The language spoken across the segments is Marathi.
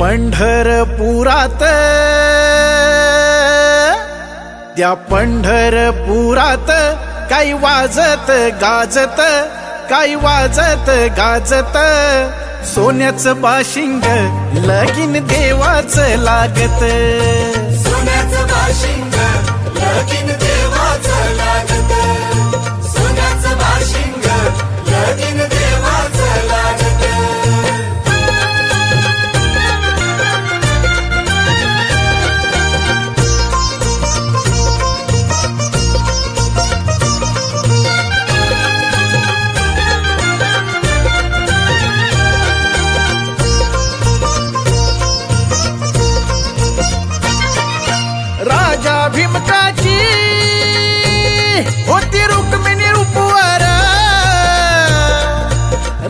पंढरपुरात, त्या पंढरपुरात काही वाजत गाजत, काही वाजत गाजत, सोन्याचं बाशिंग लगीन देवाचं लागत, सोन्याचं बाशिंग लगीन देवाचं लागत, सोन्याचं बाशिंग लगीन देवाचं लागत. राजा भीमकाची होती रुक्मिणी रूपवर,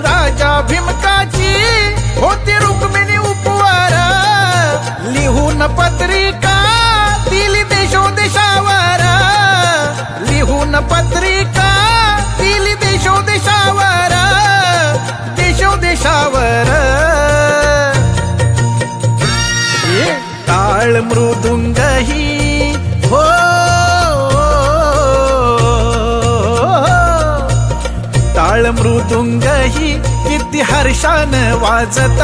राजा भीमकाची होती रुक्मिणी उपवर, लिहून पत्रिका दिली देशोदेशावर, लिहून पत्रिका दिली देशोदेशावर, देशोदेशावर. टाळ मृदुंगही हो, टाळ मृदुंगही किती हर्षान वाजत,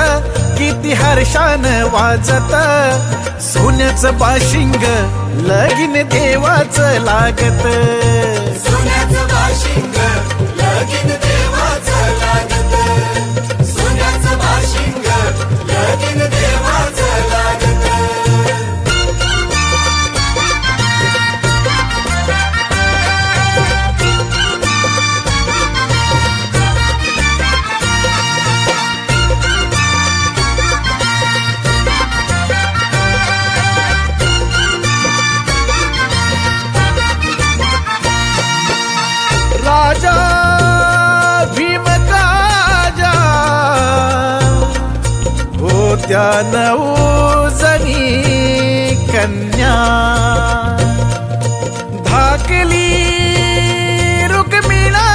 किती हर्षान वाजत, सोन्याचं बाशिंग लगीन देवाचं लागत, सोन्याचं बाशिंग लगीन देवाचं लागत, सोन्याचं बाशिंग लगीन देवाचं लागत. राजा भीमकाजा होत्या 9 जणी कन्या, धाकली रुक्मिणा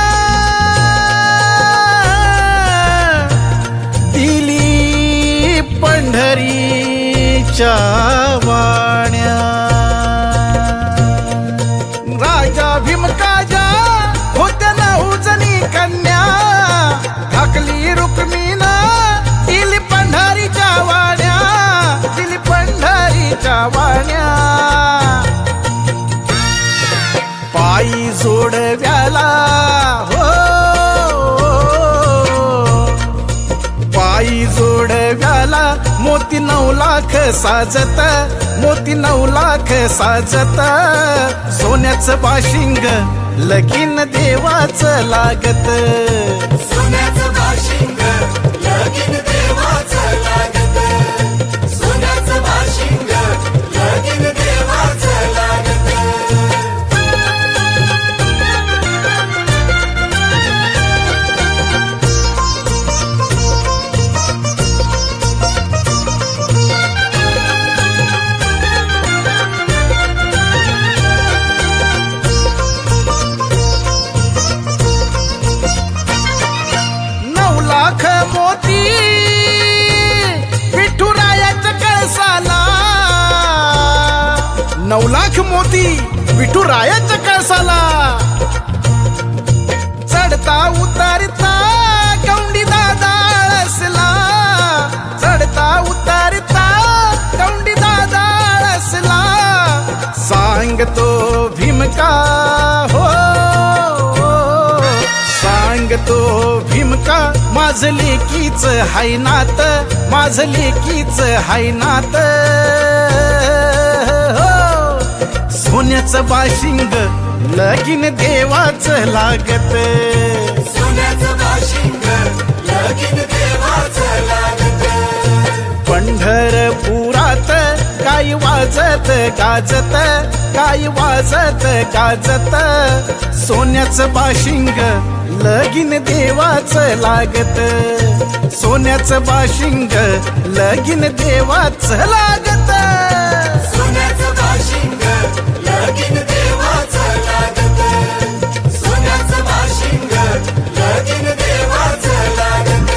दिली पंढरीच्या वाण्या. राजा भीमकाजा होत्या 9 जणी कन्या, धाकली रुक्मिणा दिली पंढरीच्या वाण्या, दिली पंढरीच्या वाण्या. पायी जोडव्याला हो, पायी जोडव्याला मोती 9 लाख साजत, मोती 9 लाख साजत, सोन्याचं बाशिंग लगीन देवाचं लागत, सोन्याचं बाशिंग लगीन देवाचं लागत, सोन्याचं बाशिंग लगीन देवाचं लागत. लाख मोती विठुरायाच्या कळसाला, 9 लाख मोती विठुरायाच्या कळसाला, चढता उतारता गौंडी दादा आळसला, चढता उतारता गौंडी दादा आळसला, सांगतो भीमका हो, सांगतो भीमका माझं लेकीच हाय नात, माझं लेकीच हाय नात हो, सोन्याचं बाशिंग लगीन देवाचं लागत, सोन्याचं बाशिंग लगीन देवाचं लागत. पंढरपुरात काही वाजत गाजत, काही वाजत गाजत, सोन्याचं बाशिंग लगीन देवाचं लागत, सोन्याचं बाशिंग लगीन देवाचं लागत, सोन्याचं बाशिंग लगीन देवाचं लागत, सोन्याचं बाशिंग लगीन देवाचं लागत.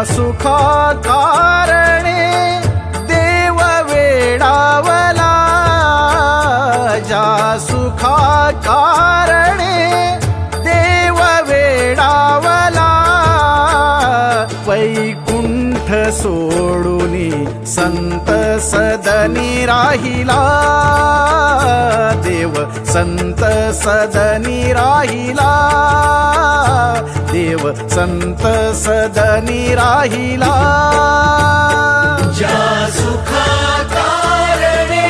सुखा कारणे देव वेडावला, ज्या सुखा कारणे देव वेडावला, वैकुंठ सोडूनी संत सदनी राहिला, देव संत सदनी राहिला, देव संत सदनी राहिला. ज्या सुखा कारणे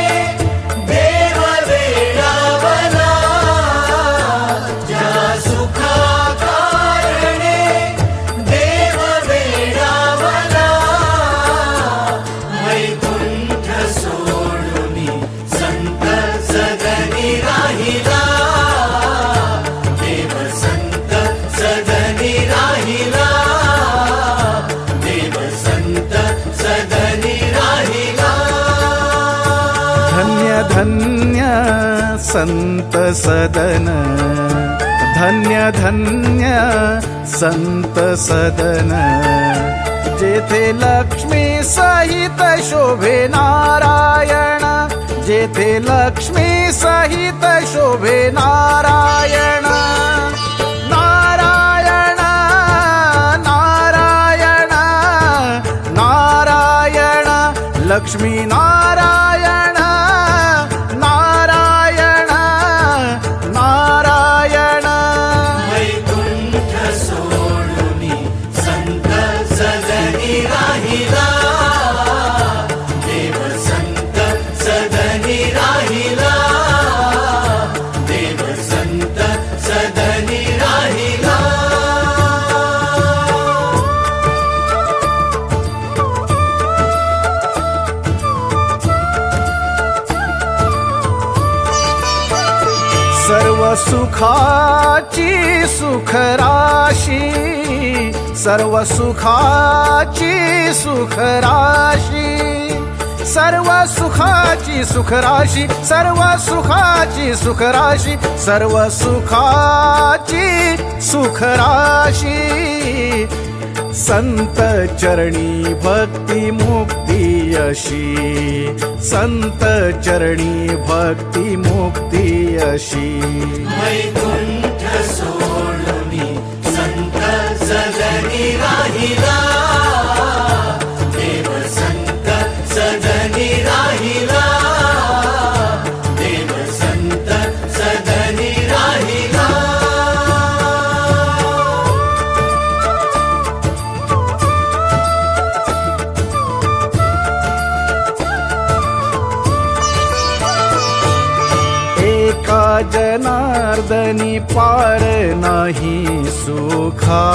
देव वेडावला, ज्या सुखा कारणे देव वेडावला, वैकुंठ सोडूनी संत सदनी राहिला, देव संत सदनी राहिला, देव संत सदनी राहिला. धन्य धन्य संत सदन, धन्य धन्य संत सदन, जेथे लक्ष्मी सहित शोभे नारायण, जेथे लक्ष्मी सहित शोभे नारायण, नारायण नारायण नारायण, लक्ष्मी नारायण नारायण नारायण. वैकुंठ सोडूनी संत सदनी राहिला, देव संत सदनी राहिला, देव संत सदनी राहिला. सर्व सुखाची सुख राशी, सर्व सुखाची सुख राशी, सर्व सुखाची सुख राशी, सर्व सुखाची सुख राशी, सर्व सुखाची सुख राशी, संत चरणी भक्ती मुक्ती अशी, संत चरणी भक्ती मुक्ती अशी. वैकुंठ सोडूनी संत सदनी राहिला, देव संत सदनी राहिला, देव संत सदनी राहिला. एका जनार्दनी पार नाही सुखा,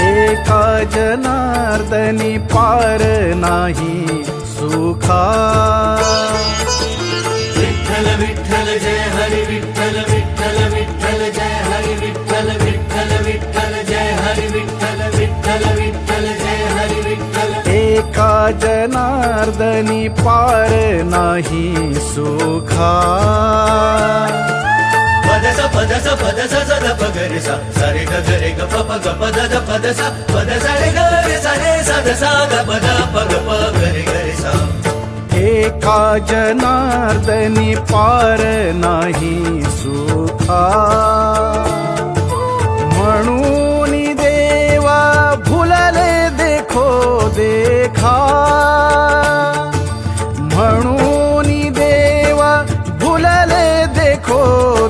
एका जनार्दनी पार नाही सुखा. विठ्ठल विठ्ठल जय हरी विठ्ठल, विठ्ठल विठ्ठल जय हरी विठ्ठल, विठ्ठल विठ्ठल जय हरी विठ्ठल, विठ्ठल विठ्ठल जय हरी विठ्ठल. एका जनार्दनी पार नाही सुखा. पदसा पदसा पदसा सद पगरिसा, सारे ग ग रे ग प प ग प द द पदसा, पद सा रे ग रे सा रे सा द सा ग प द प ग प ग रे ग रे सा. एका जनार्दनी पार नाही सुखा, म्हणून देवा भुलले देखो देखा, म्हणून देवा भुलले देखो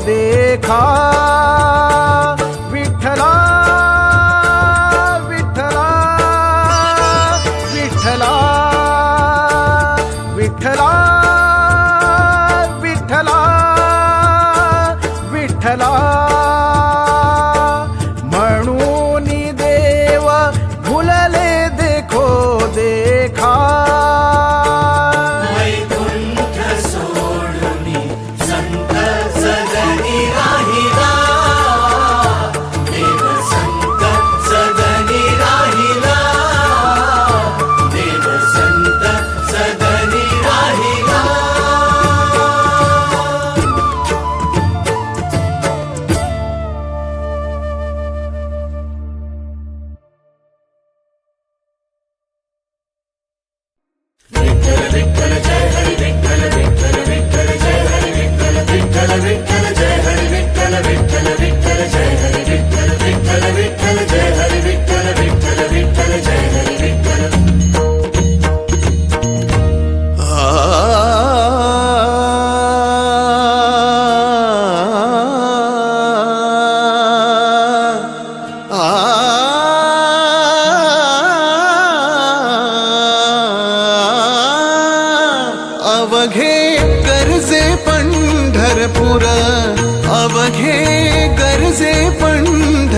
देखा. विठ्ठला विठ्ठला विठ्ठला विठ्ठला विठ्ठला विठ्ठला, म्हणून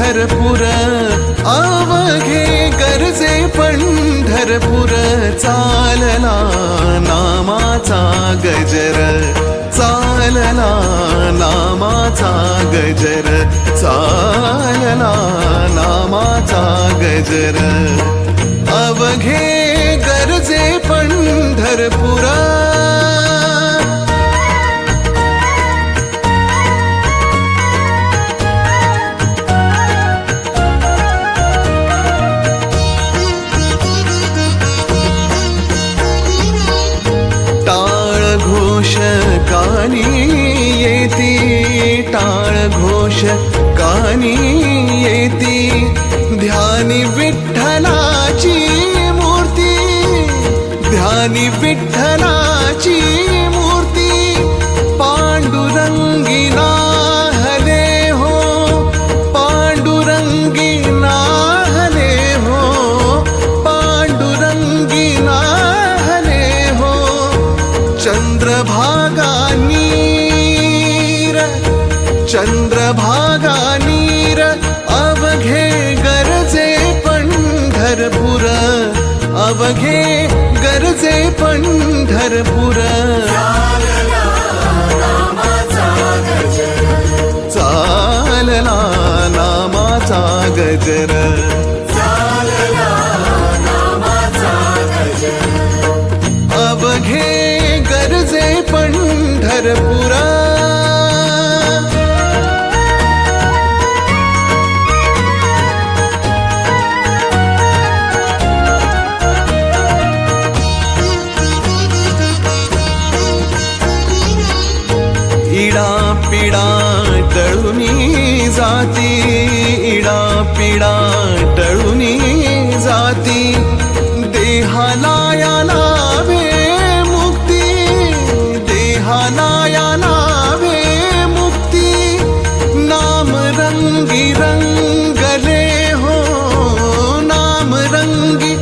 पंढरपूर अवघे गरजे पंढरपूर चालला नामाचा गजर चालला नामाचा गजर चालला नामाचा गजर अवघे गरजे पंढरपुरा टाळ घोष कानी येती टाळ घोष कानी येती ध्यानी विठ्ठलाची मूर्ती ध्यानी विठ्ठलाची मूर्ती पांडुरंगी नाहले हो पांडुरंगी नाहले हो पांडुरंगी नाहले हो चंद्रभागा नीर अवघे गरजे पंढरपूर अवघे गरजे पंढरपूर चालला नामाचा गजर अवघे गरजे पंढरपुरा इडा पिडा टळुनी जाती इडा पिडा टळुनी जाती देहाला या नावे मुक्ती देहाला या नावे मुक्ती नाम रंगी रंगले हो नाम रंगी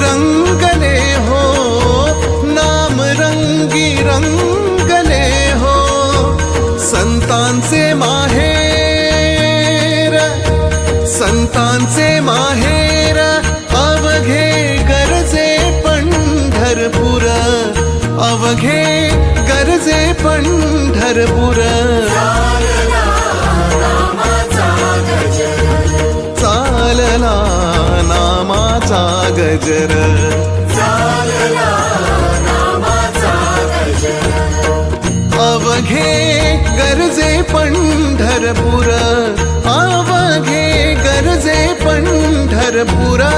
रंगले हो नाम रंगी रंगले हो संतांचे माहेर अवघे गरजे पंढरपूर अवघे गरजे पंढरपूर चालला नामाचा गजर अवघे गरजे पंढरपूर अवघे गरजे पंढरपुरा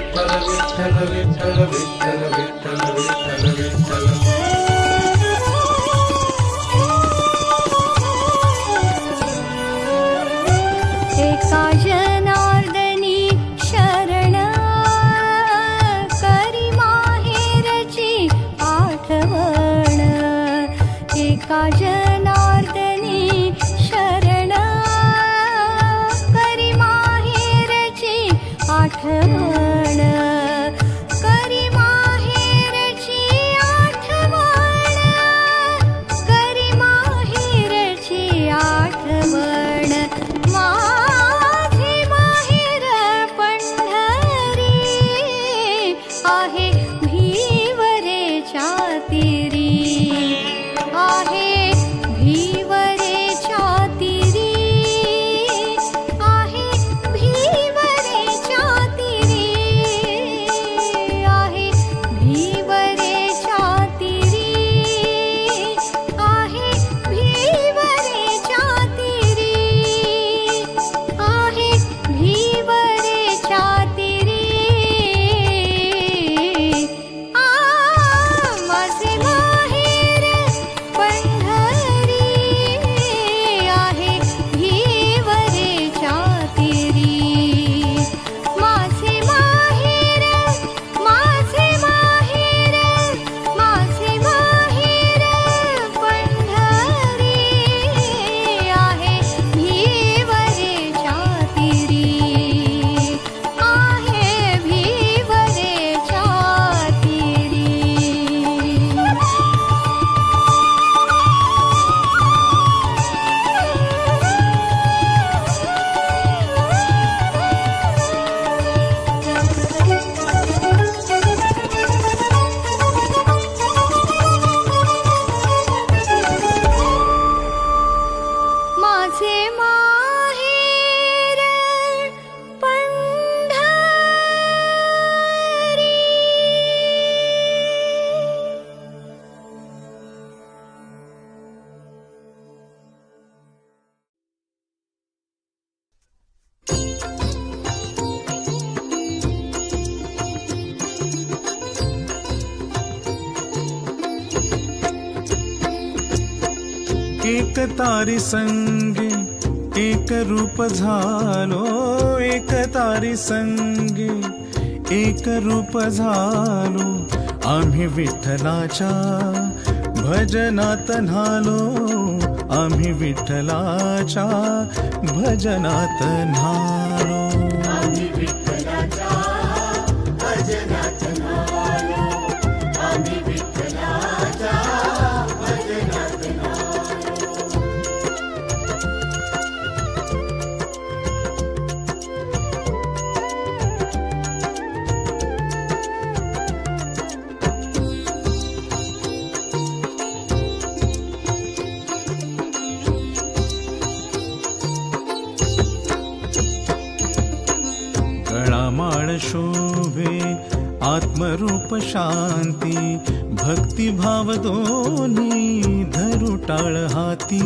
विठ्ठल विठ्ठल विठ्ठल विठ्ठल विठ्ठल विठ्ठल विठ्ठल एका जनार्दनी शरण करी माहेरची आठवण एका जनार्दनी शरण करी माहेरची आठवण करी माहेरची आठवण करी माहेरची आठवण माझे माहेर पंढरी आहे भिवरेच्या तीरी आहे भिवरेच्या तीरी आहे भिवरेच्या तीरी आहे भिवरेच्या तीरी आहे भिवरेच्या तीरी आहे भिवरेच्या तीरी माझे माहेर पंढरी आहे भिवरेच्या तीरी माझे माहेर माझे माहेर माझे माहेर पंढरी आहे भिवरेच्या तीरी आहे भिवरेच्या तीरी माझे माहेर पंढरी एक तारी संगे एक रूप झालो एक तारी संगे एक रूप झालो आम्ही विठ्ठलाच्या भजनात न्हालो आम्ही विठ्ठलाच्या भजनात न्हालो आम्ही विठ्ठलाच्या भजनात न्हालो आम्ही विठ्ठलाच्या भजनात न्हालो गळामाळ शोभे आत्मरूप शांती भक्तिभाव दोन्ही धरू टाळ हाती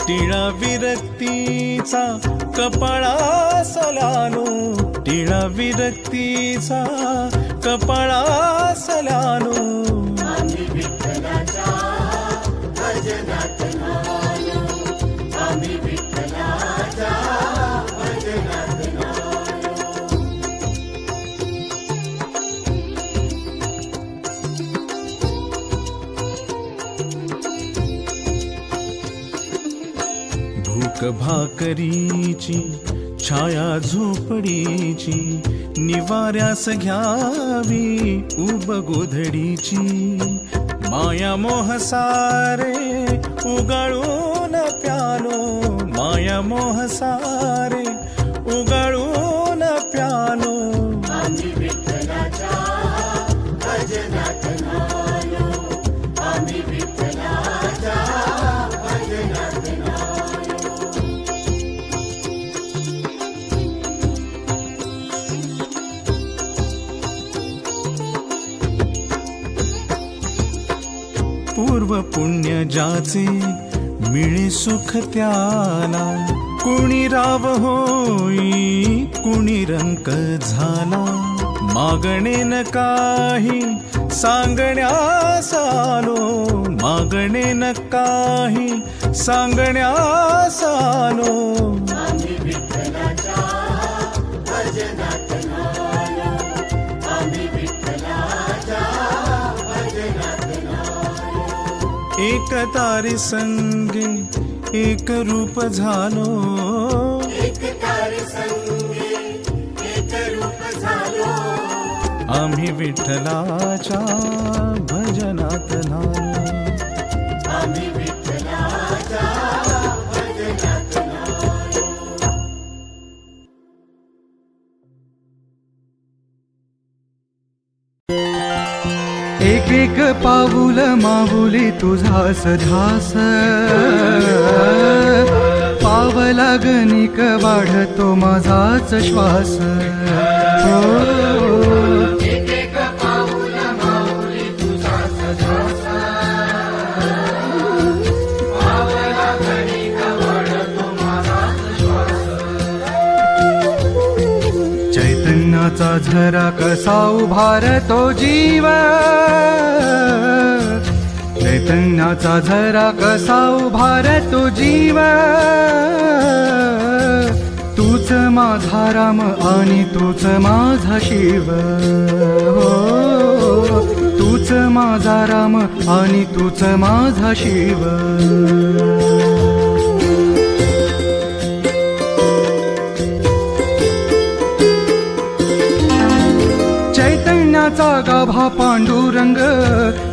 टिळा विरक्तीचा कपाळास लालो टिळा विरक्तीचा कपाळास लालो आम्ही विठ्ठलाच्या भजनात न्हालो आम्ही विठ्ठलाच्या भजनात न्हालो भूक भाकरीची छाया झोपडीची निवाऱ्यास घ्यावी उब गोधडीची माया मोह सारे उगाळून प्यालो माया मोह सारे उगाळून प्यालो आम्ही विठ्ठलाच्या भजनात न्हालो आम्ही विठ्ठलाच्या भजनात न्हालो पूर्व पुण्य ज्याचे मिळे सुख त्याला कुणी राव होई कुणी रंक झाला मागणे न काही सांगण्यास आलो, मागणे न काही सांगण्यास आलो. आम्ही विठ्ठलाच्या भजनात नालो, आम्ही विठ्ठलाच्या भजनात नालो. एक तारी संगे एक रूप झालो, एक तारी संगे एक रूप झालो. आम्ही विठ्ठलाच्या भजनात नालो. आम्ही विठ्ठलाच्या भजनात नालो. एक एक पाऊल माऊली तुझास ध्यास, पावला गणिक वाढतो माझाच श्वास. एक एक पाऊल माऊली तुझाच ध्यास, पावला गणिक वाढतो माझाच श्वास. चैतन्याचा झरा कसा उभारतो जीव, चैतन्याचा झरा कसा उभारतो जीव. तूच माझा राम आणि तूच माझा शिव, हो तूच माझा राम आणि तूच माझा शिव. चैतन्याचा गाभा पांडुरंग,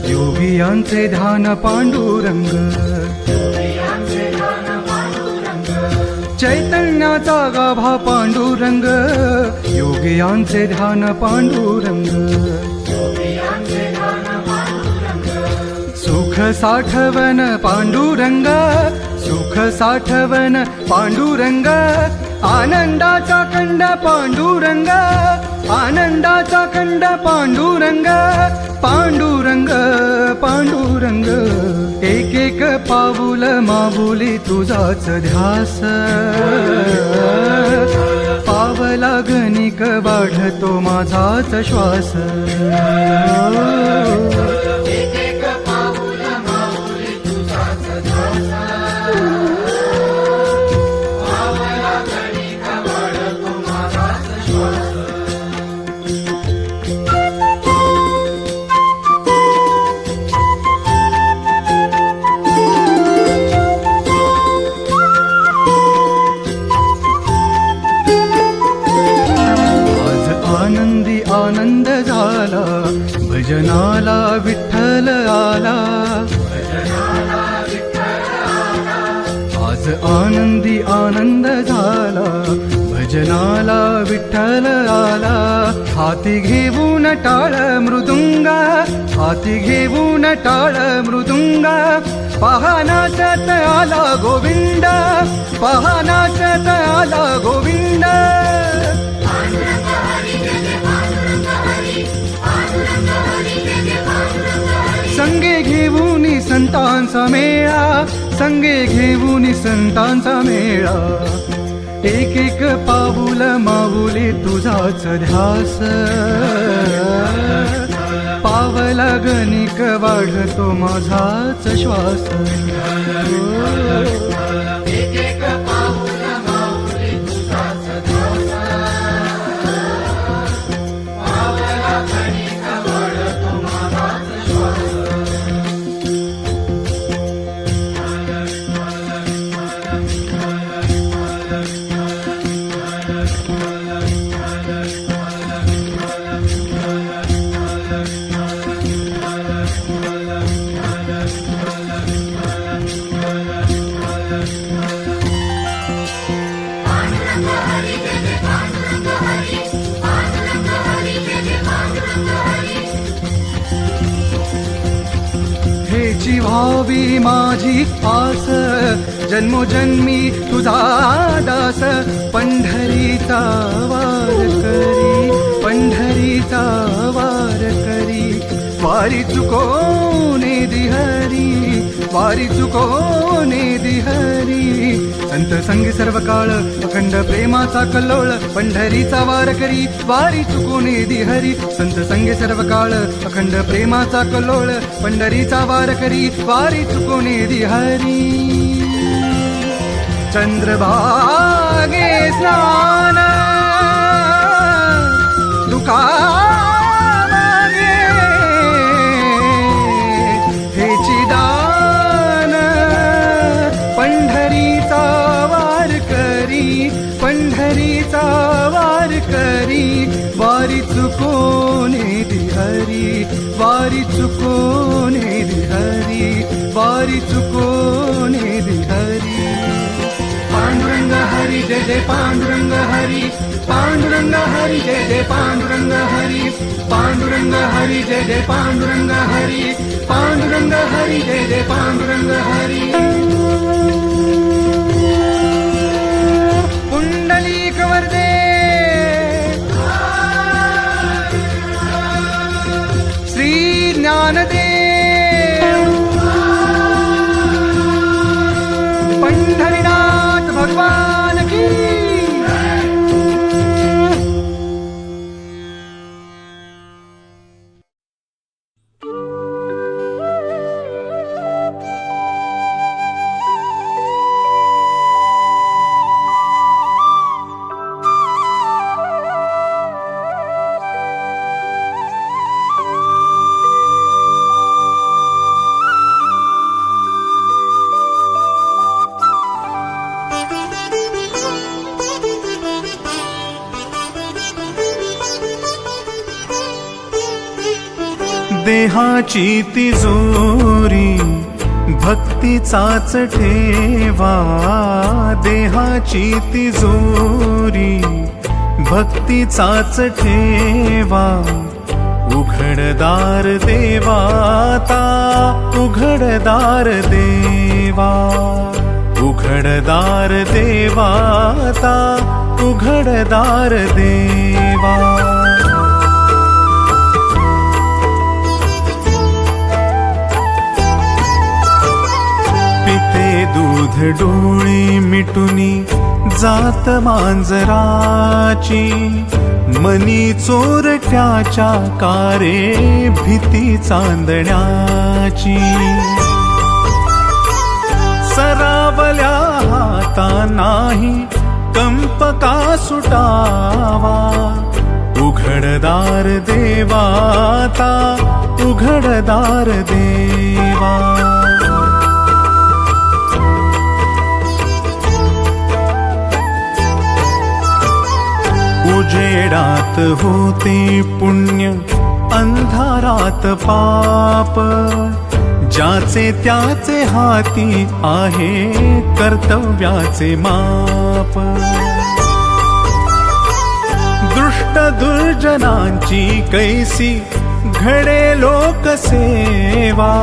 योगियांचे ध्यान पांडुरंग. चैतन्याचा गाभा पांडुरंग, योगियांचे ध्यान पांडुरंग. सुख साठवण पांडुरंग, सुख साठवण पांडुरंग. आनंदाचा कंड पांडुरंग, आनंदाचा कंड पांडुरंग. पांडुरंग पांडुरंग, एक एक पाऊल माऊली तुझाच ध्यास, पावला गणिक वाढतो माझाच श्वास. एक एक पाऊल माऊली तुझाच ध्यास, पावला गणिक वाढतो माझाच श्वास. आनंदी आनंद झाला, भजनाला विठ्ठल आला. आज आनंदी आनंद झाला, भजनाला विठ्ठल आला. हाती घेऊन टाळ मृदुंग, हाती घेऊन टाळ मृदुंग. पहा नाचत आला गोविंद, पहा नाचत आला गोविंद. संगे घेऊनी संतांचा मेळा, संगे घेऊनी संतांचा मेळा. एक एक पाऊल माऊली तुझाच ध्यास, पावला गणिक वाढतो माझाच श्वास. एक एक पाऊल माऊली तुझाच ध्यास, पावला गणिक वाढतो माझाच श्वास. हेची व्हावी माझी आस, जन्मोजन्मी तुझा दास. पंढरीचा वार करी, पंढरीचा वार करी. वारी चुकोने दिहरी, वारी चुकोने दिहरी. संत संगी सर्व काळ अखंड प्रेमाचा कल्लोळ पंढरीचा वार करी वारी चुकोने दिहरी. संत संगी सर्व काळ अखंड प्रेमाचा कल्लोळ पंढरीचा वार करी वारी चुकोने दिहरी. चंद्रभागे स्नान तुका हेची दान पंढरीचा वार करी पंढरीचा वार करी वारी चुकोने दिहरी वारी चुकोने दिहरी वारी चुकोने दिहरी. पांडुरंग हरी जय जय पांडुरंग हरी पांडुरंग हरी जय जय पांडुरंग हरी पांडुरंग हरी जय जय पांडुरंग हरी पांडुरंग हरी जय जय पांडुरंग हरी. पुंडलीक वरदे श्री ज्ञानदेव पंढरीनाथ भगवान की. देहाची तिजोरी भक्तीचाच ठेवा. देहाची तिजोरी भक्तीचाच ठेवा. उघडदार देवाता उघडदार देवा उघडदार देवाता उघडदार देवा. दूध डोळे मिटुनी जात मांजराची. मनी चोरट्याच्या कारे भीती चांदण्याची. सरावल्या हाता नाही कंप का सुटावा. उघडदार देवाता उघडदार देवा. उजेडात होते पुण्य अंधारात पाप. ज्याचे त्याचे हाती आहे कर्तव्याचे माप. दुष्ट दुर्जनांची कैसी घडे लोकसेवा.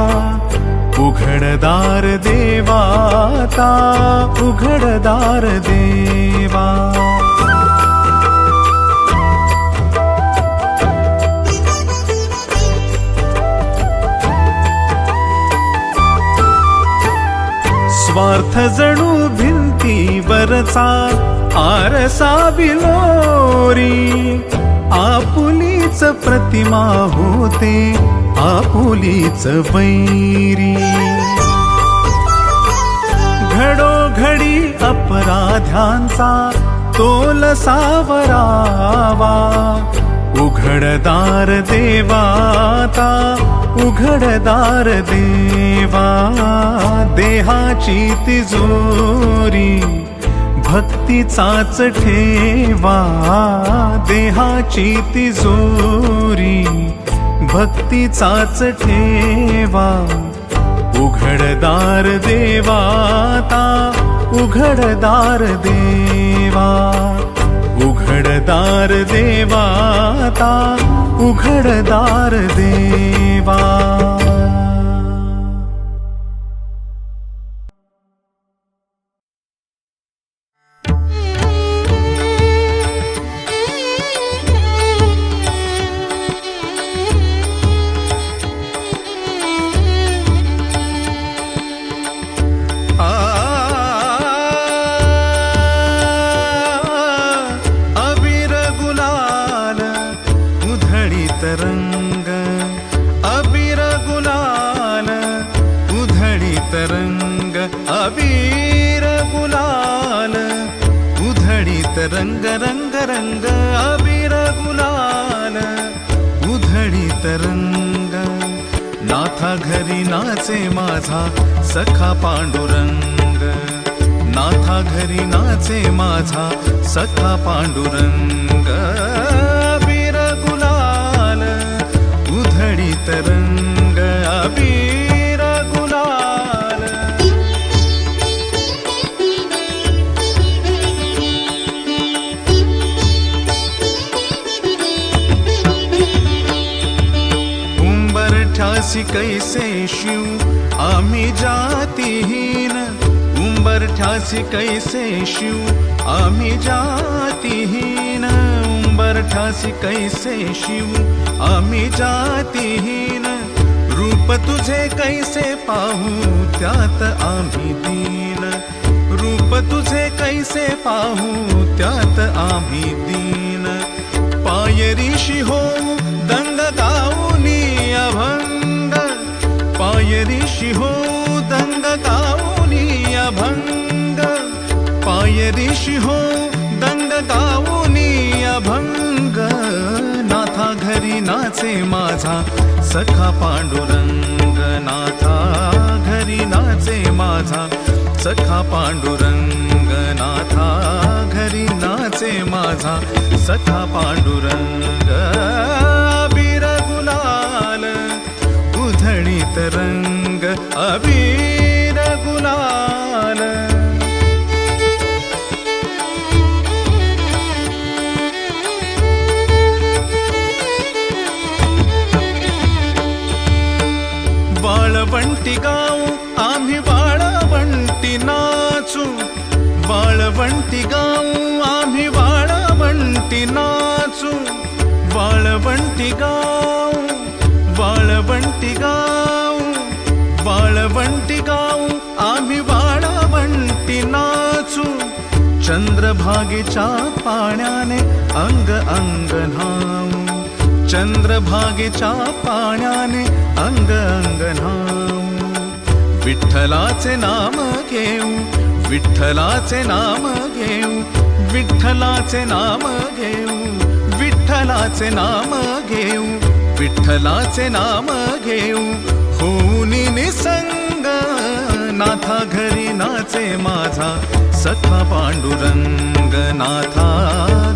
उघडदार देवाता उघडदार देवा. स्वार्थ जणू भिंतीवरचा आरसा बिलोरी. आपुलीच प्रतिमा होते आपुलीच वैरी. घडोघडी अपराध्यांचा तोल सावरावा. उघडदार देवाता उघडदार देवा. देहाची तिजोरी भक्तीचाच ठेवा. देहाची तिजोरी भक्तीचाच ठेवा. उघडदार देवाता उघडदार देवा. उघडदार देवाता उघडदार देवा. अबीर गुलाल उधळीत रंग रंग रंग अबीर गुलाल उधळीत रंग नाथा घरी नाचे माझा सखा पांडुरंग नाथा घरी नाचे माझा सखा पांडुरंग अबीर गुलाल उधळीत रंग अबीर गुलाल उंबरठ्यासी कैसे शिव आम्ही जातीहीन उंबरठ्यासी कैसे शिव आम्ही जातीहीन उंबरठ्यासी कैसे शिव आम्ही जातीहीन रूप तुझे कैसे पाहू त्यात आम्ही दीन रूप तुझे कैसे पाहू त्यात आम्ही दीन पायरीशी होऊ दंग गाऊनी अभंग पायरीशी होऊ दंग गाऊनी अभंग पायरीशी होऊ दंग गाऊनी अभंग नाथा घरी नाचे माझा सखा पांडुरंग नाथा घरी नाचे माझा सखा पांडुरंग नाथा घरी नाचे माझा सखा पांडुरंग अबीर गुलाल उधळीत रंग अबीर गुलाल वाळवंटी गाऊ आम्ही वाळवंटी नाचू वाळवंटी गाऊ आम्ही वाळवंटी नाचू वाळवंटी गाऊ वाळवंटी गाऊ वाळवंटी गाऊ आम्ही वाळवंटी नाचू चंद्रभागेच्या पाण्याने अंग अंग न्हाऊ चंद्रभागेच्या पाण्याने अंग अंग न्हाऊ विठ्ठलाचे नाम घेऊ विठ्ठलाचे नाम घेऊ विठ्ठलाचे नाम घेऊ विठ्ठलाचे नाम घेऊ विठ्ठलाचे नाम घेऊ होऊनी निसंग नाथा घरी नाचे माझा सखा पांडुरंग नाथा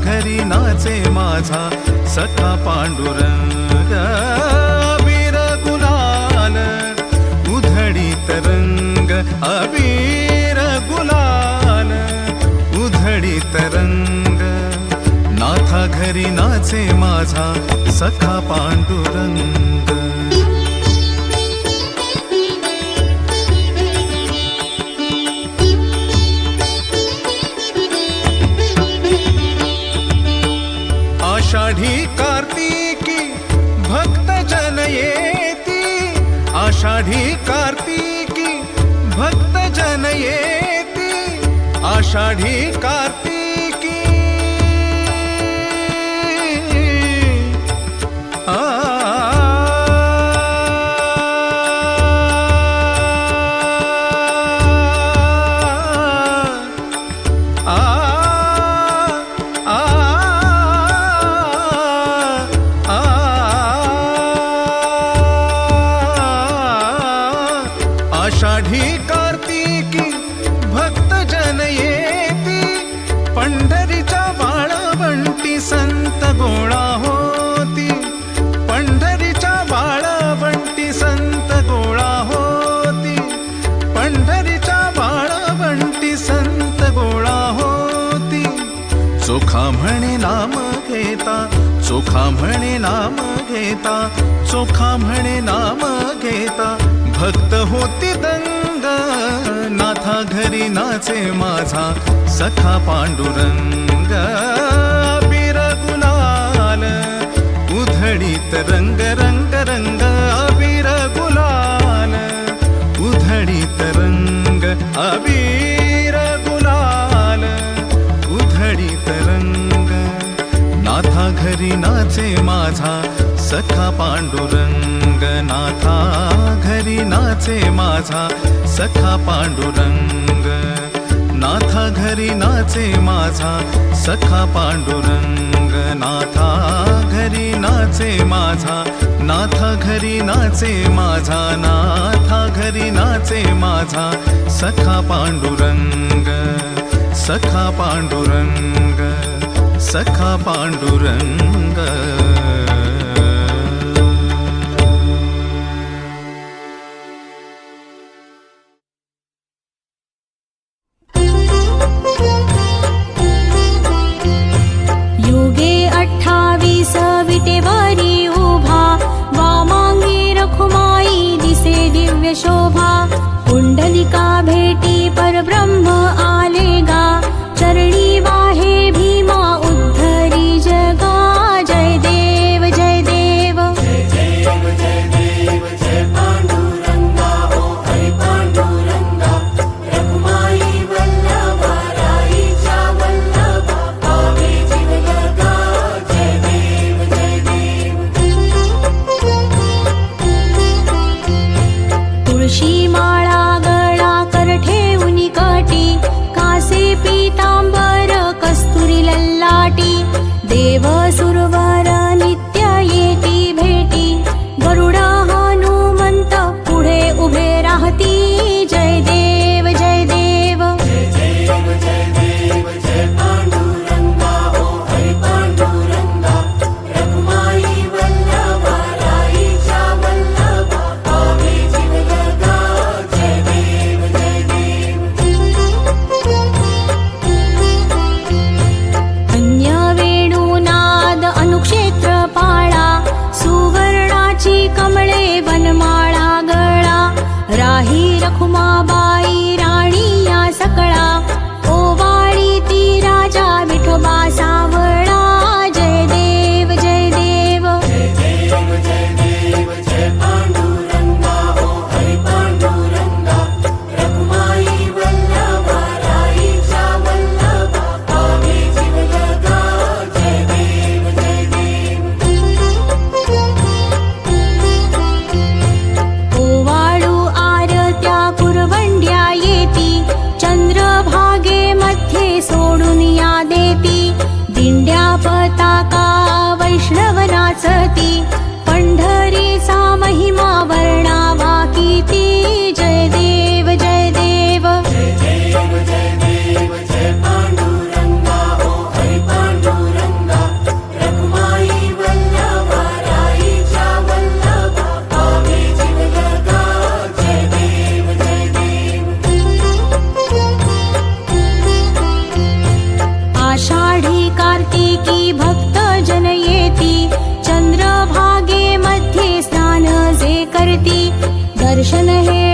घरी नाचे माझा सखा पांडुरंग अबीर गुलाल उधळीत रंग अबीर गुलाल उधळीत रंग नाथा घरी नाचे माझा सखा पांडुरंग आषाढी कार्तिकी भक्त जन येती आषाढी कार्तिकी भक्त जन येती आषाढी कार्तिकी आषाढी कार्तिकी भक्त जन येती पंढरीच्या वाळवंटी संत गोळा होती पंढरीच्या वाळवंटी संत गोळा होती पंढरीच्या वाळवंटी संत गोळा होती चोखा म्हणे नाम घेता चोखा म्हणे नाम घेता चोखा म्हणे नाम घेता भक्त होती दंग नाथा घरी नाचे माझा सखा पांडुरंग अबीर गुलाल उधळीत रंग रंग रंग अबीर गुलाल उधळीत रंग अबीर गुलाल उधळीत रंग नाथा घरी नाचे माझा सखा पांडुरंग नाथा घरी नाचे माझा सखा पांडुरंग नाथा घरी नाचे माझा सखा पांडुरंग नाथा घरी नाचे माझा नाथा घरी नाचे माझा नाथा घरी नाचे माझा सखा पांडुरंग सखा पांडुरंग सखा पांडुरंग युगे 28 विटेवरी उभा वामांगी रखुमाई दिसे दिव्य शोभा कुंडलिका भेटी परब्रह्म आले गा चरणी वाहे भीमा उद्धरी जगा जय देव जय देव जय देव जय देव जय पांडुरंगा ओ हरि पांडुरंगा रखुमाई वल्लभा राईच्या वल्लभा पावे जीव लगा जय देव जय देव तुळशी माळा गळा कर ठेवून काठी कासे पीतांबर कस्तुरी लल्लाटी देव सुरवर नित्य येती भेटी गरुडा हनुमंत पुढे उभे राहती जय देव जय देव जय देव जय देव जय पांडुरंगा ओ हरि पांडुरंगा रखुमाई वल्लभा राईच्या वल्लभा पावे जीव लगा जय देव जय देव अन्य वेणुनाद अनुक्षेत्र पाळा सुवर्णाची कमळे वनमाळा गळा राही रखुमाबाई राणी या सकळा ओवाळी ती राजा विठोबा सावळा जय देव जय देव जय देव जय देव जय पांडुरंगा ओ हरि पांडुरंगा रखुमाई वल्लभा राईच्या वल्लभा पावे जीव लगा जय देव जय देव ओवाळू आरत्या कुरवंड्या येती चंद्रभागे मध्ये सोडून या देती दिंड्या पताका वैष्णव नाचती पंढरीचा महिमा वर्णावा किती जय देव जय देव जय देव जय देव जय पांडुरंगा ओ हरि पांडुरंगा रखुमाई वल्लभा राईच्या वल्लभा पावे जीव लगा जय देव जय देव आषाढी कार्तिकी भक्त जन येती चंद्रभागे मध्ये स्नान जे करती दर्शन हे